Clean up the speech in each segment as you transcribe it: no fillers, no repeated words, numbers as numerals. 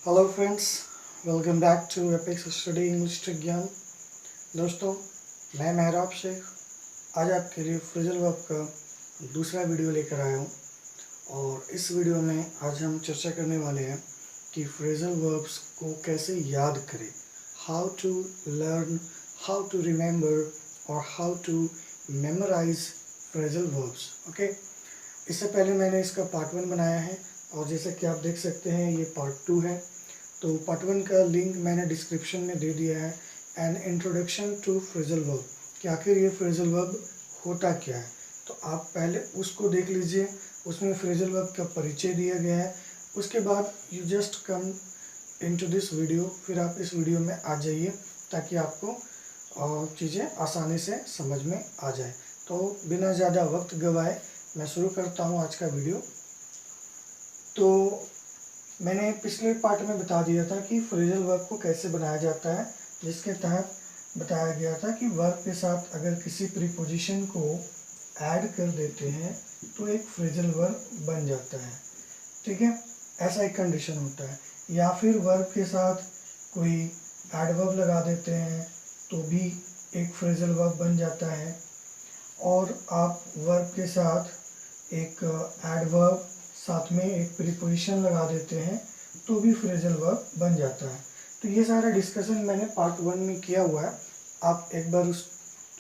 Hello friends, welcome back to epics study English trick Gyan. दोस्तों, मैं मेहराब शेख आज आपके लिए फ्रेजल वर्ब का दूसरा वीडियो लेकर आया हूँ। और इस वीडियो में आज हम चर्चा करने वाले हैं कि फ्रेजल वर्ब्स को कैसे याद करें, how to learn, how to remember और how to memorize phrasal verbs. Okay, इससे पहले मैंने इसका पार्ट 1 बनाया है और जैसे कि आप देख सकते हैं ये पार्ट 2 है। तो पार्ट 1 का लिंक मैंने डिस्क्रिप्शन में दे दिया है, an introduction to phrasal verb, कि आखिर ये फ्रेजल वर्ब होता क्या है। तो आप पहले उसको देख लीजिए, उसमें फ्रेजल वर्ब का परिचय दिया गया है। उसके बाद you just come into this video, फिर आप इस वीडियो में आ जाइए ताकि आपको चीज़ें आसानी से समझ में आ जाए। तो बिना ज़्यादा वक्त गवाए मैं शुरू करता हूँ आज का वीडियो। तो मैंने पिछले पार्ट में बता दिया था कि फ्रेजल वर्ब को कैसे बनाया जाता है, जिसके तहत बताया गया था कि वर्ब के साथ अगर किसी प्रीपोजिशन को ऐड कर देते हैं तो एक फ्रेजल वर्ब बन जाता है। ठीक है, ऐसा एक कंडीशन होता है। या फिर वर्ब के साथ कोई एडवर्ब लगा देते हैं तो भी एक फ्रेजल वर्ब बन जाता है। और आप वर्ब के साथ एक एडवर्ब साथ में एक प्रीपोजिशन लगा देते हैं तो भी फ्रेजल वर्ब बन जाता है। तो ये सारा डिस्कशन मैंने पार्ट 1 में किया हुआ है। आप एक बार उस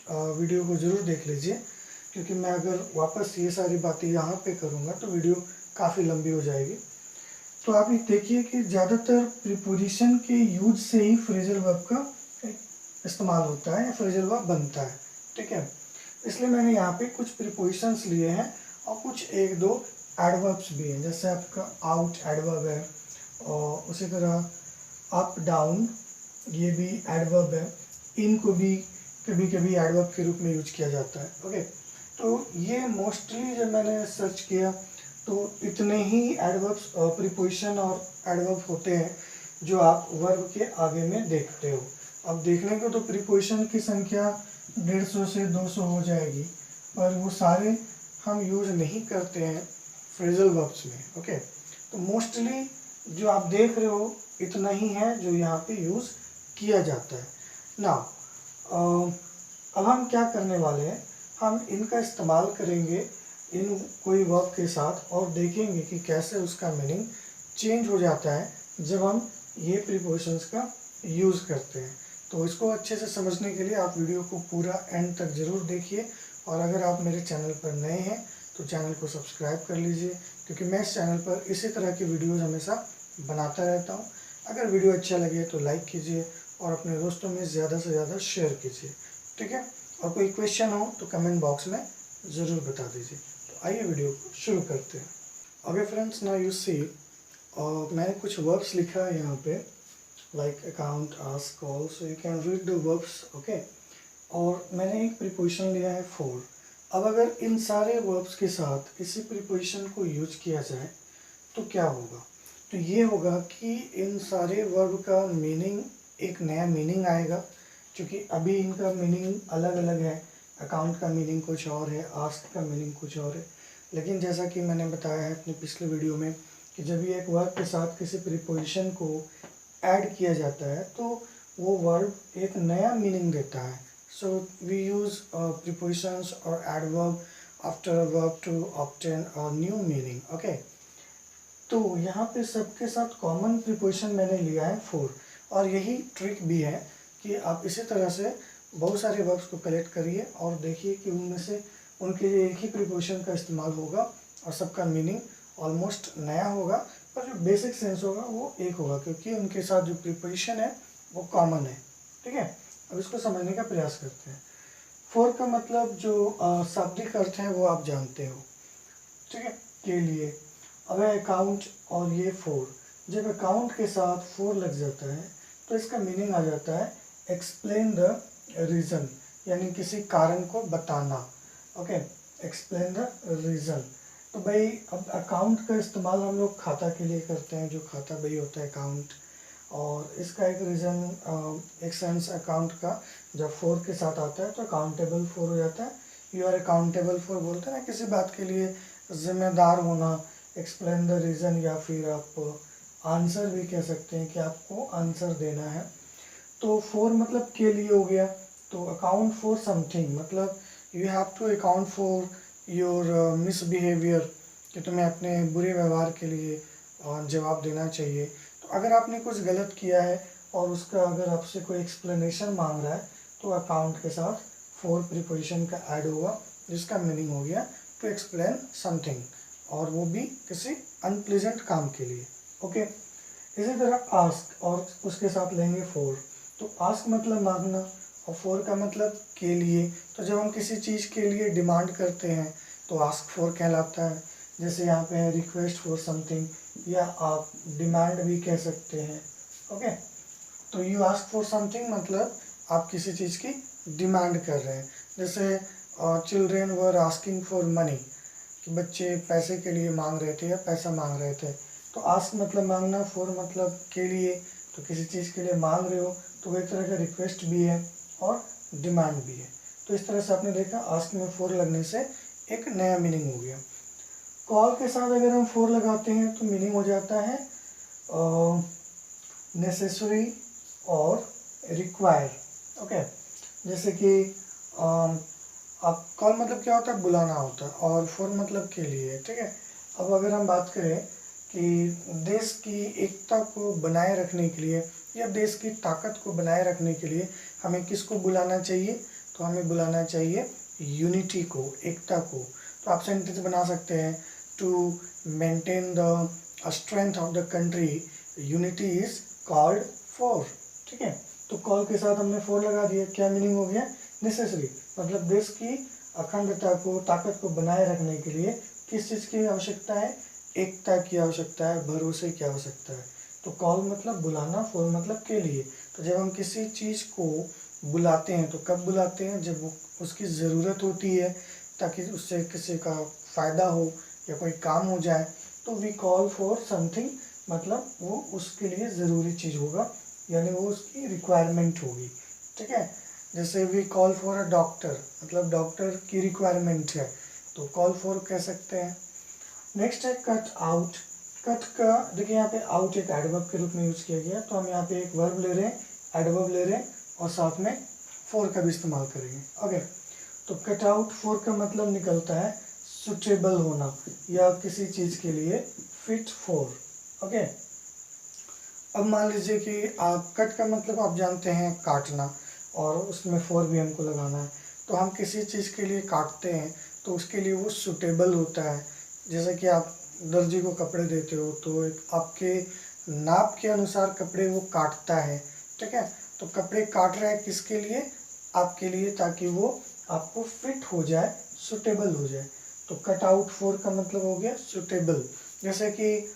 वीडियो को ज़रूर देख लीजिए, क्योंकि मैं अगर वापस ये सारी बातें यहाँ पे करूँगा तो वीडियो काफ़ी लंबी हो जाएगी। तो आप ये देखिए कि ज़्यादातर प्रीपोजिशन के यूज से ही फ्रेजल वर्ब का इस्तेमाल होता है या फ्रेजल वर्ब बनता है। ठीक है, इसलिए मैंने यहाँ पे कुछ प्रीपोजिशंस लिए हैं और कुछ एक दो एडवर्ब्स भी हैं। जैसे आपका आउट एडवर्ब है और उसी तरह अप डाउन, ये भी एडवर्ब है। इनको भी कभी कभी एडवर्ब के रूप में यूज किया जाता है। ओके, तो ये मोस्टली जब मैंने सर्च किया तो इतने ही एडवर्ब्स, प्रीपोजिशन और एडवर्ब होते हैं जो आप वर्ब के आगे में देखते हो। अब देखने को तो प्रीपोजिशन की संख्या 150 से 200 हो जाएगी, पर वो सारे हम यूज नहीं करते हैं फ्रेजल वर्ब्स में। ओके, तो मोस्टली जो आप देख रहे हो इतना ही है जो यहाँ पे यूज़ किया जाता है। नाउ अब हम क्या करने वाले हैं, हम इनका इस्तेमाल करेंगे इन कोई वर्ब के साथ और देखेंगे कि कैसे उसका मीनिंग चेंज हो जाता है जब हम ये प्रीपोजिशंस का यूज़ करते हैं। तो इसको अच्छे से समझने के लिए आप वीडियो को पूरा एंड तक ज़रूर देखिए। और अगर आप मेरे चैनल पर नए हैं तो चैनल को सब्सक्राइब कर लीजिए, क्योंकि मैं इस चैनल पर इसी तरह की वीडियोज़ हमेशा बनाता रहता हूँ। अगर वीडियो अच्छा लगे तो लाइक कीजिए और अपने दोस्तों में ज़्यादा से ज़्यादा शेयर कीजिए। ठीक है, और कोई क्वेश्चन हो तो कमेंट बॉक्स में ज़रूर बता दीजिए। तो आइए वीडियो को शुरू करते हैं। Okay friends, now you see, मैंने कुछ वर्ब्स लिखा है यहाँ पे, like account, ask, call, so you can read the verbs. Okay, और मैंने एक प्रीपोजिशन लिया है फॉर। अब अगर इन सारे वर्ब्स के साथ किसी प्रीपोजिशन को यूज किया जाए तो क्या होगा। तो ये होगा कि इन सारे वर्ब का मीनिंग, एक नया मीनिंग आएगा, क्योंकि अभी इनका मीनिंग अलग अलग है। अकाउंट का मीनिंग कुछ और है, आस्क का मीनिंग कुछ और है। लेकिन जैसा कि मैंने बताया है अपने पिछले वीडियो में कि जब ये एक वर्ब के साथ किसी प्रीपोजिशन को ऐड किया जाता है तो वो वर्ब एक नया मीनिंग देता है। सो वी यूज़ प्रीपोजिशंस और adverb after a verb to obtain a new meaning. Okay, तो यहाँ पे सबके साथ कॉमन प्रीपोजिशन मैंने लिया है फॉर। और यही ट्रिक भी है कि आप इसी तरह से बहुत सारे वर्ब्स को कलेक्ट करिए और देखिए कि उनमें से उनके लिए एक ही प्रीपोजिशन का इस्तेमाल होगा और सबका मीनिंग ऑलमोस्ट नया होगा, पर जो बेसिक सेंस होगा वो एक होगा, क्योंकि उनके साथ जो प्रीपोजिशन है वो कॉमन है। ठीक है, अब इसको समझने का प्रयास करते हैं। फॉर का मतलब जो शाब्दिक अर्थ है वो आप जानते हो। ठीक है, के लिए अब है अकाउंट और ये फोर। जब अकाउंट के साथ फोर लग जाता है तो इसका मीनिंग आ जाता है एक्सप्लेन द रीज़न, यानी किसी कारण को बताना। Okay, explain the reason. तो भाई अब अकाउंट का इस्तेमाल हम लोग खाता के लिए करते हैं, जो खाता बही होता है अकाउंट। और इसका एक रीज़न, एक सेंस अकाउंट का जब फोर के साथ आता है तो अकाउंटेबल फोर हो जाता है। यू आर अकाउंटेबल फोर बोलते हैं ना, किसी बात के लिए जिम्मेदार होना, एक्सप्लेन द रीज़न, या फिर आप आंसर भी कह सकते हैं कि आपको आंसर देना है। तो फॉर मतलब के लिए हो गया, तो अकाउंट फॉर समथिंग मतलब you have to account for your misbehaviour, कि तुम्हें अपने बुरे व्यवहार के लिए जवाब देना चाहिए। तो अगर आपने कुछ गलत किया है और उसका अगर आपसे कोई एक्सप्लेनेशन मांग रहा है तो अकाउंट के साथ फॉर प्रीपोजिशन का ऐड होगा, जिसका मीनिंग हो गया टू एक्सप्लेन समथिंग, और वो भी किसी अनप्लीजेंट काम के लिए। ओके, इसी तरह आस्क और उसके साथ लेंगे फॉर। तो आस्क मतलब मांगना और फॉर का मतलब के लिए। तो जब हम किसी चीज़ के लिए डिमांड करते हैं तो आस्क फॉर कहलाता है। जैसे यहाँ पे है रिक्वेस्ट फॉर समथिंग, या आप डिमांड भी कह सकते हैं। ओके, तो यू आस्क फॉर समथिंग मतलब आप किसी चीज़ की डिमांड कर रहे हैं। जैसे children were asking for money, कि बच्चे पैसे के लिए मांग रहे थे या पैसा मांग रहे थे। तो आस्क मतलब मांगना, फॉर मतलब के लिए। तो किसी चीज़ के लिए मांग रहे हो तो वो एक तरह का रिक्वेस्ट भी है और डिमांड भी है। तो इस तरह से आपने देखा आस्क में फॉर लगने से एक नया मीनिंग हो गया। कॉल के साथ अगर हम फॉर लगाते हैं तो मीनिंग हो जाता है नेसेसरी और रिक्वायर। ओके, जैसे कि अब कॉल मतलब क्या होता है, बुलाना होता है, और फॉर मतलब के लिए। ठीक है, अब अगर हम बात करें कि देश की एकता को बनाए रखने के लिए या देश की ताकत को बनाए रखने के लिए हमें किसको बुलाना चाहिए, तो हमें बुलाना चाहिए यूनिटी को, एकता को। तो आप सेंटेंस बना सकते हैं, to maintain the strength of the country unity is called for. ठीक है, तो कॉल के साथ हमने फॉर लगा दिया, क्या मीनिंग हो गया, नेसेसरी, मतलब देश की अखंडता को, ताकत को बनाए रखने के लिए किस चीज़ की आवश्यकता है, एकता की आवश्यकता है, भरोसे की आवश्यकता है। तो कॉल मतलब बुलाना, फॉर मतलब के लिए। तो जब हम किसी चीज़ को बुलाते हैं तो कब बुलाते हैं, जब वो उसकी ज़रूरत होती है, ताकि उससे किसी का फ़ायदा हो या कोई काम हो जाए। तो वी कॉल फॉर समथिंग मतलब वो उसके लिए ज़रूरी चीज़ होगा, यानी वो उसकी रिक्वायरमेंट होगी। ठीक है, जैसे we call for a doctor, मतलब डॉक्टर की रिक्वायरमेंट है, तो कॉल फॉर कह सकते हैं। नेक्स्ट है कट आउट। कट का देखिए यहाँ पे आउट एक एडवर्ब के रूप में यूज किया गया, तो हम यहाँ पे एक वर्ब ले रहे हैं, एडवर्ब ले रहे हैं और साथ में फॉर का भी इस्तेमाल करेंगे। ओके, तो कट आउट फॉर का मतलब निकलता है सुटेबल होना या किसी चीज़ के लिए फिट फॉर। ओके, अब मान लीजिए कि आप कट का मतलब आप जानते हैं काटना, और उसमें फॉर भी हमको लगाना है। तो हम किसी चीज़ के लिए काटते हैं तो उसके लिए वो सूटेबल होता है। जैसे कि आप दर्जी को कपड़े देते हो तो एक आपके नाप के अनुसार कपड़े वो काटता है। ठीक है, तो कपड़े काट रहा है किसके लिए, आपके लिए, ताकि वो आपको फिट हो जाए, सूटेबल हो जाए। तो कट आउट फॉर का मतलब हो गया सूटेबल। जैसे कि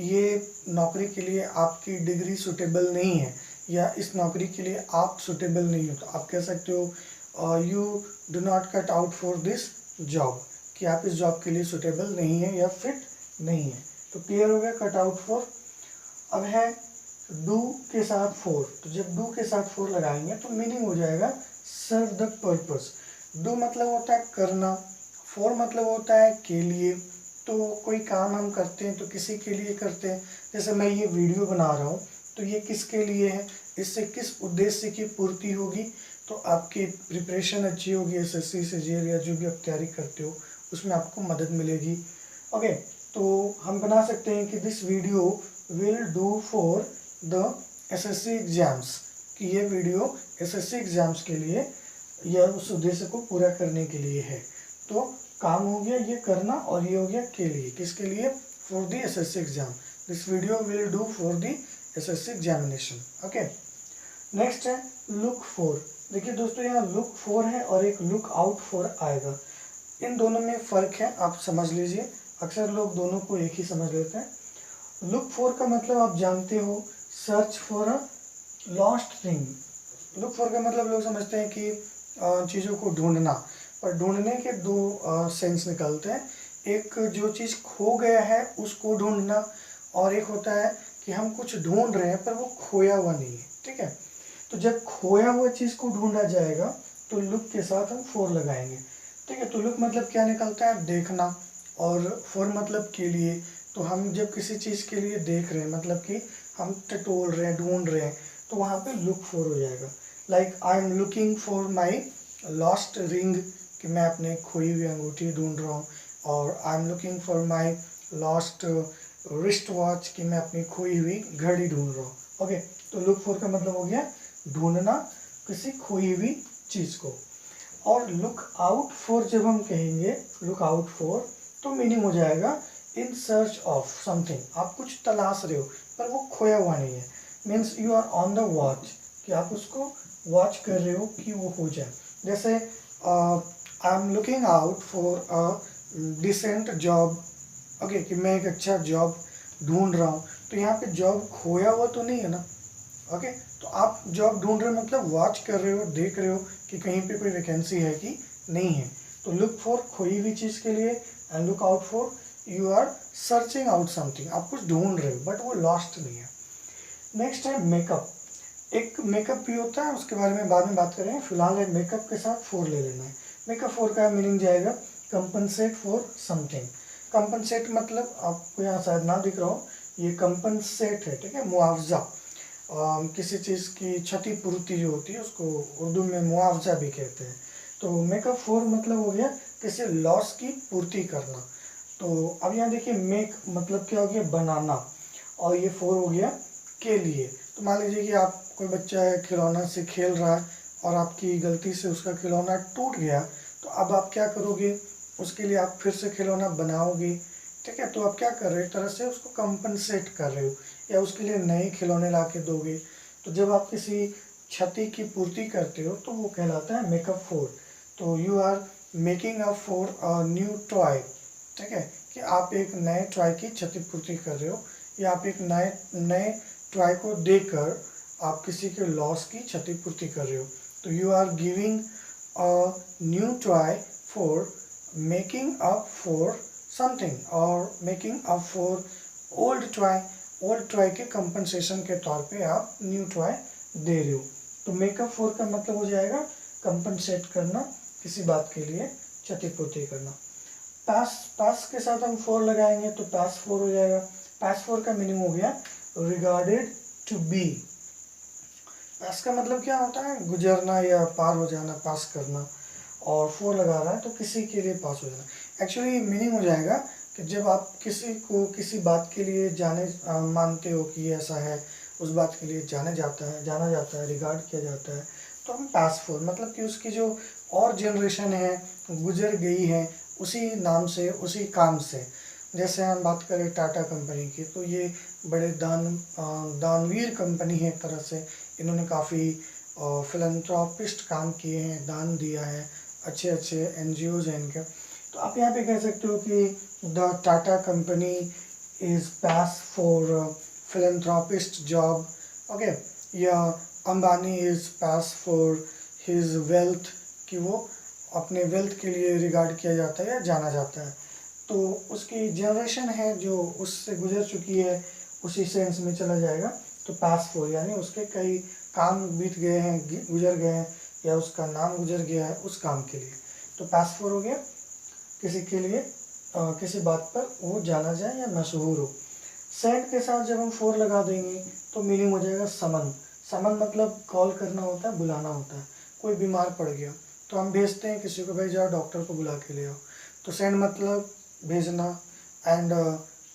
ये नौकरी के लिए आपकी डिग्री सूटेबल नहीं है, या इस नौकरी के लिए आप सूटेबल नहीं हो, तो आप कह सकते हो you do not cut out for this job, कि आप इस जॉब के लिए सूटेबल नहीं है या फिट नहीं है। तो क्लियर हो गया कट आउट फॉर। अब है डू के साथ फॉर। तो जब डू के साथ फॉर लगाएंगे तो मीनिंग हो जाएगा सर्व द पर्पस। डू मतलब होता है करना, फॉर मतलब होता है के लिए। तो कोई काम हम करते हैं तो किसी के लिए करते हैं। जैसे मैं ये वीडियो बना रहा हूँ तो ये किसके लिए है, इससे किस उद्देश्य की पूर्ति होगी, तो आपकी प्रिपरेशन अच्छी होगी, एसएससी से जेल या जो भी आप तैयारी करते हो उसमें आपको मदद मिलेगी। ओके, तो हम बना सकते हैं कि this video will do for the assessee exams, कि ये वीडियो एसएससी एग्जाम्स के लिए या उस उद्देश्य को पूरा करने के लिए है। तो काम हो गया ये करना, और ये हो गया के लिए, किसके लिए, for the assessee exam. This video will do for the assessee examination. Okay, next है लुक फॉर। देखिए दोस्तों, यहाँ लुक फॉर है और एक लुक आउट फॉर आएगा, इन दोनों में फ़र्क है, आप समझ लीजिए। अक्सर लोग दोनों को एक ही समझ लेते हैं। लुक फॉर का मतलब आप जानते हो, search for a lost thing. Look for का मतलब लोग समझते हैं कि चीज़ों को ढूंढना, पर ढूंढने के दो सेंस निकलते हैं। एक जो चीज़ खो गया है उसको ढूंढना, और एक होता है कि हम कुछ ढूंढ रहे हैं पर वो खोया हुआ नहीं है। ठीक है, तो जब खोया हुआ चीज़ को ढूंढा जाएगा तो लुक के साथ हम फॉर लगाएंगे। ठीक है, तो लुक मतलब क्या निकलता है, देखना, और फॉर मतलब के लिए, तो हम जब किसी चीज़ के लिए देख रहे हैं, मतलब कि हम टटोल रहे हैं, ढूंढ रहे हैं, तो वहाँ पे लुक फॉर हो जाएगा। Like I am looking for my lost ring, कि मैं अपने खोई हुई अंगूठी ढूंढ रहा हूँ। और आई am looking for my lost wrist watch, कि मैं अपनी खोई हुई घड़ी ढूंढ रहा हूँ। ओके, तो लुक फॉर का मतलब हो गया ढूंढना किसी खोई हुई चीज़ को। और लुक आउट फॉर जब हम कहेंगे, लुक आउट फॉर, तो मीनिंग हो जाएगा इन सर्च ऑफ समथिंग। आप कुछ तलाश रहे हो पर वो खोया हुआ नहीं है, means you are on the watch, कि आप उसको वॉच कर रहे हो कि वो हो जाए। जैसे I am looking out for a decent job, okay, कि मैं एक अच्छा जॉब ढूंढ रहा हूँ। तो यहाँ पे जॉब खोया हुआ तो नहीं है ना। ओके, तो आप जॉब ढूंढ रहे हो मतलब वॉच कर रहे हो, देख रहे हो कि कहीं पे कोई वैकेंसी है कि नहीं है। तो लुक फॉर खोई हुई चीज़ के लिए, and look out for you are searching out something, आप कुछ ढूंढ रहे हो बट वो लॉस्ट नहीं है। नेक्स्ट है मेकअप। एक मेकअप भी होता है, उसके बारे में बाद में बात करेंगे। फिलहाल है मेकअप के साथ फॉर ले लेना है। मेकअप फॉर का मीनिंग जाएगा कंपनसेट फॉर समथिंग। कंपनसेट मतलब आपको यहाँ शायद ना दिख रहा हो, ये कंपनसेट है, ठीक है, मुआवजा। किसी चीज़ की क्षतिपूर्ति जो होती है उसको उर्दू में मुआवजा भी कहते हैं। तो मेकअप फॉर मतलब हो गया किसी लॉस की पूर्ति करना। तो अब यहाँ देखिए मेक मतलब क्या हो गया, बनाना, और ये फॉर हो गया के लिए। तो मान लीजिए कि आप कोई बच्चा है, खिलौना से खेल रहा है और आपकी गलती से उसका खिलौना टूट गया, तो अब आप क्या करोगे, उसके लिए आप फिर से खिलौना बनाओगे, ठीक है। तो आप क्या कर रहे हो, एक तरह से उसको कंपनसेट कर रहे हो, या उसके लिए नए खिलौने ला के दोगे। तो जब आप किसी क्षति की पूर्ति करते हो तो वो कहलाता है मेकअप फॉर। तो you are making up for a new toy, ठीक है, कि आप एक नए टॉय की क्षतिपूर्ति कर रहे हो, या आप एक नए टॉय को देकर आप किसी के लॉस की क्षतिपूर्ति कर रहे हो। तो you are giving a new toy for making up for something, और making up for old toy. Old toy के कंपनसेशन के तौर पे आप न्यू टॉय दे रहे हो। तो मेकअप फॉर का मतलब हो जाएगा कंपनसेट करना, किसी बात के लिए क्षतिपूर्ति करना। पास के साथ हम फॉर लगाएंगे तो पास फॉर हो जाएगा। पास फॉर का मीनिंग हो गया रिगार्डेड टू बी। पास का मतलब क्या होता है, गुजरना या पार हो जाना, पास करना। और फॉर लगा रहा है तो किसी के लिए पास हो जाना। एक्चुअली मीनिंग हो जाएगा कि जब आप किसी को किसी बात के लिए मानते हो कि ऐसा है, उस बात के लिए जाना जाता है, रिगार्ड किया जाता है, तो हम पास फॉर मतलब कि उसकी जो और जनरेशन है गुजर गई है उसी नाम से, उसी काम से। जैसे हम बात करें टाटा कंपनी की, तो ये बड़े दानवीर कंपनी है एक तरह से। इन्होंने काफ़ी फिलंथ्रोपिस्ट काम किए हैं, दान दिया है, अच्छे अच्छे NGOs हैं इनके। तो आप यहाँ पे कह सकते हो कि the Tata company is pass for philanthropist job, okay, या Ambani is pass for his wealth, कि वो अपने वेल्थ के लिए रिगार्ड किया जाता है या जाना जाता है। तो उसकी जनरेशन है जो उससे गुजर चुकी है, उसी सेंस में चला जाएगा। तो पास फॉर यानी उसके कई काम बीत गए हैं, गुजर गए हैं, या उसका नाम गुजर गया है उस काम के लिए। तो पास फॉर हो गया किसी के लिए किसी बात पर वो जाना जाए या मशहूर हो। सेंड के साथ जब हम फॉर लगा देंगे तो मीनिंग हो जाएगा समन। समन मतलब कॉल करना होता है, बुलाना होता है। कोई बीमार पड़ गया तो हम भेजते हैं किसी को, भाई जाओ डॉक्टर को बुला के ले आओ। तो सेंड मतलब भेजना, एंड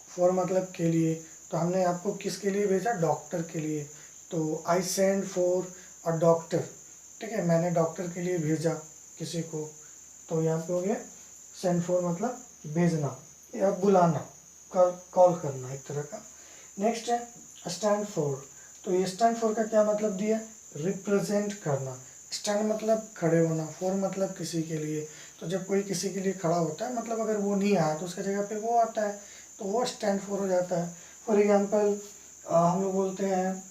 फॉर मतलब के लिए। तो हमने आपको किसके लिए भेजा, डॉक्टर के लिए। तो I send for a doctor, ठीक है, मैंने डॉक्टर के लिए भेजा किसी को। तो यहाँ पे हो गया सेंड फॉर मतलब भेजना या बुलाना, कॉल करना एक तरह का। नेक्स्ट है स्टैंड फॉर। तो ये स्टैंड फॉर का क्या मतलब दिया, रिप्रेजेंट करना। स्टैंड मतलब खड़े होना, फॉर मतलब किसी के लिए। तो जब कोई किसी के लिए खड़ा होता है, मतलब अगर वो नहीं आया तो उसके जगह पे वो आता है, तो वो स्टैंड फॉर हो जाता है। फॉर एग्जांपल हम लोग बोलते हैं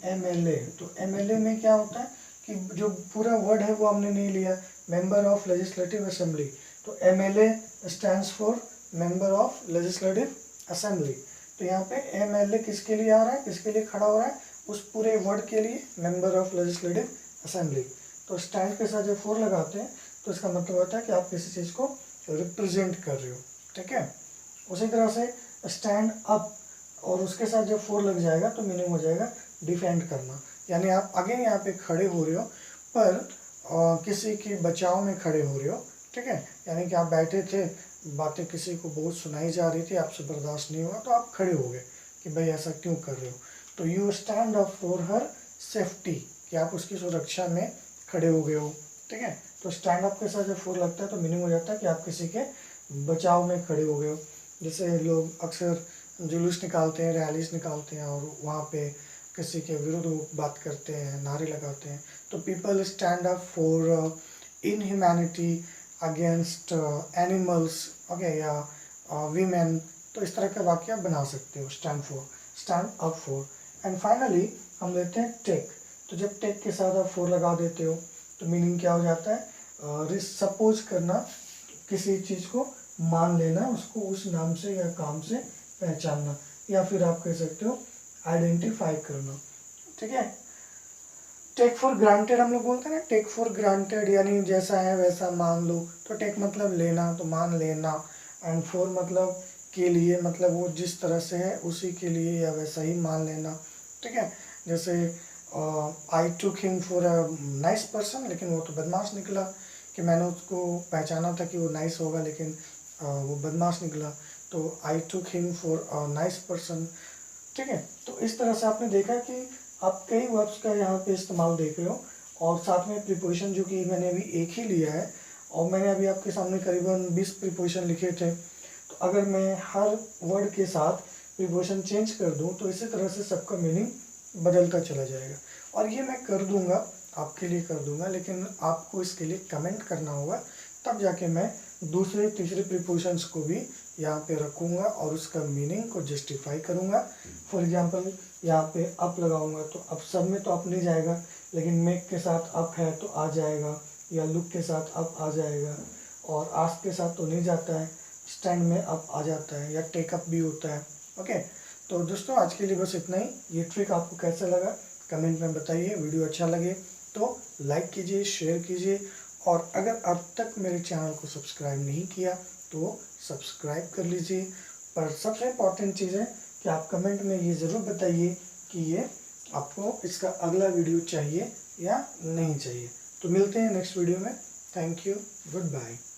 MLA। तो MLA में क्या होता है कि जो पूरा वर्ड है वो हमने नहीं लिया, मेंबर ऑफ लेजिस्लेटिव असेंबली। तो MLA stands for member of legislative assembly. तो यहाँ पे MLA किसके लिए आ रहा है, किसके लिए खड़ा हो रहा है, उस पूरे वर्ड के लिए, मेंबर ऑफ लेजिस्लेटिव असेंबली। तो स्टैंड के साथ जब फॉर लगाते हैं तो इसका मतलब होता है कि आप किसी चीज़ को रिप्रेजेंट कर रहे हो, ठीक है। उसी तरह से स्टैंड अप और उसके साथ जब फोर लग जाएगा तो मीनिंग हो जाएगा डिफेंड करना, यानी आप अगेन यहाँ पे खड़े हो रहे हो पर किसी के बचाव में खड़े हो रहे हो, ठीक है। यानी कि आप बैठे थे, बातें किसी को बहुत सुनाई जा रही थी, आपसे बर्दाश्त नहीं हुआ तो आप खड़े हो गए कि भाई ऐसा क्यों कर रहे हो, तो you stand up for her safety, कि आप उसकी सुरक्षा में खड़े हो गए हो, ठीक है। तो स्टैंड अप के साथ जब फोर लगता है तो मीनिंग हो जाता है कि आप किसी के बचाव में खड़े हो गए हो। जैसे लोग अक्सर जुलूस निकालते हैं, रैलीज निकालते हैं और वहाँ पे किसी के विरुद्ध बात करते हैं, नारे लगाते हैं, तो people stand up for inhumanity against animals, okay, या वीमेन, तो इस तरह का वाक्य बना सकते हो stand up for. And finally हम लेते हैं टेक, तो जब टेक के साथ आप फोर लगा देते हो तो मीनिंग क्या हो जाता है, सपोज करना, किसी चीज़ को मान लेना, उसको उस नाम से या काम से पहचानना, या फिर आप कह सकते हो आइडेंटिफाई करना, ठीक है। टेक फॉर ग्रांटेड हम लोग बोलते हैं ना, टेक फॉर ग्रांटेड यानी जैसा है वैसा मान लो, तो टेक मतलब लेना, तो मान लेना, एंड फॉर मतलब के लिए, मतलब वो जिस तरह से है उसी के लिए या वैसा ही मान लेना, ठीक है। जैसे I took him for a nice person, लेकिन वो तो बदमाश निकला, कि मैंने उसको पहचाना था कि वो नाइस होगा लेकिन वो बदमाश निकला, तो I took him for a nice person, ठीक है। तो इस तरह से आपने देखा कि आप कई वर्ब्स का यहाँ पे इस्तेमाल देख रहे हो, और साथ में प्रीपोजिशन जो कि मैंने अभी एक ही लिया है, और मैंने अभी आपके सामने करीबन 20 प्रीपोजिशन लिखे थे, तो अगर मैं हर वर्ड के साथ प्रीपोजिशन चेंज कर दूँ तो इसी तरह से सबका मीनिंग बदलता चला जाएगा। और ये मैं कर दूंगा, आपके लिए कर दूंगा, लेकिन आपको इसके लिए कमेंट करना होगा, तब जाके मैं दूसरे तीसरे प्रीपोजिशंस को भी यहाँ पे रखूँगा और उसका मीनिंग को जस्टिफाई करूँगा। फॉर एग्जांपल यहाँ पे अप लगाऊंगा तो अब सब में तो अप नहीं जाएगा, लेकिन मेक के साथ अप है तो आ जाएगा, या लुक के साथ अप आ जाएगा, और आस्क के साथ तो नहीं जाता है, स्टैंड में अप आ जाता है, या टेक अप भी होता है, ओके। तो दोस्तों आज के लिए बस इतना ही। ये ट्रिक आपको कैसा लगा कमेंट में बताइए। वीडियो अच्छा लगे तो लाइक कीजिए, शेयर कीजिए, और अगर अब तक मेरे चैनल को सब्सक्राइब नहीं किया तो सब्सक्राइब कर लीजिए। पर सबसे इम्पॉर्टेंट चीज़ है कि आप कमेंट में ये ज़रूर बताइए कि ये आपको इसका अगला वीडियो चाहिए या नहीं चाहिए। तो मिलते हैं नेक्स्ट वीडियो में। Thank you, good bye.